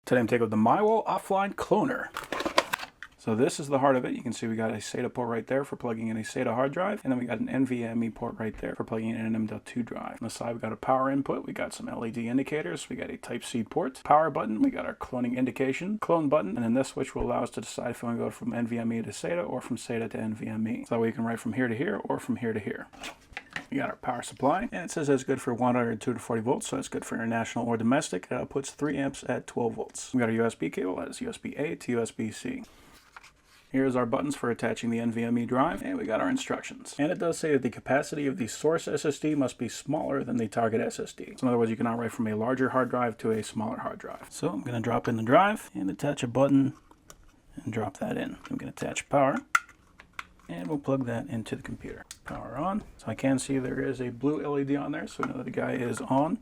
Today I'm taking with the MAIWO offline cloner. So this is the heart of it. You can see we got a SATA port right there for plugging in a SATA hard drive, and then we got an NVMe port right there for plugging in an M.2 drive. On the side we got a power input, we got some LED indicators, we got a Type-C port, power button, we got our cloning indication, clone button, and then this switch will allow us to decide if we want to go from NVMe to SATA or from SATA to NVMe. So that way you can write from here to here or from here to here. We got our power supply, and it says it's good for 102 to 40 volts, so it's good for international or domestic. It outputs 3 amps at 12 volts. We got a USB cable, that is USB-A to USB-C. Here's our buttons for attaching the NVMe drive, and we got our instructions. And it does say that the capacity of the source SSD must be smaller than the target SSD. So in other words, you cannot write from a larger hard drive to a smaller hard drive. So I'm going to drop in the drive and attach a button and drop that in. I'm going to attach power, and we'll plug that into the computer. Power on. So I can see there is a blue LED on there, so we know that the guy is on.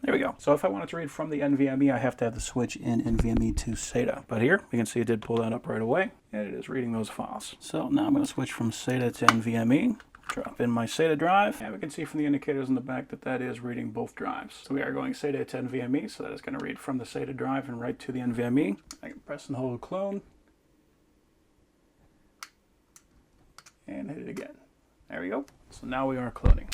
There we go. So if I wanted to read from the NVMe, I have to have the switch in NVMe to SATA. But here, you can see it did pull that up right away, and it is reading those files. So now I'm going to switch from SATA to NVMe, drop in my SATA drive, and we can see from the indicators in the back that that is reading both drives. So we are going SATA to NVMe, so that is going to read from the SATA drive and right to the NVMe. I can press and hold clone, and hit it again. There we go. So now we are cloning.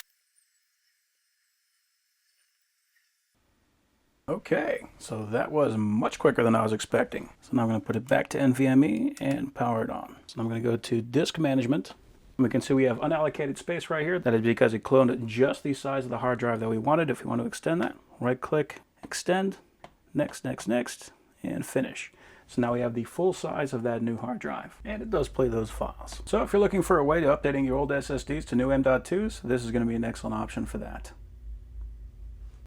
Okay, so that was much quicker than I was expecting. So now I'm going to put it back to NVMe and power it on. So I'm going to go to disk management. And we can see we have unallocated space right here. That is because it cloned just the size of the hard drive that we wanted. If we want to extend that, right click, extend, next, next, next, and finish. So now we have the full size of that new hard drive, and it does play those files. So if you're looking for a way to updating your old SSDs to new M.2s, this is going to be an excellent option for that.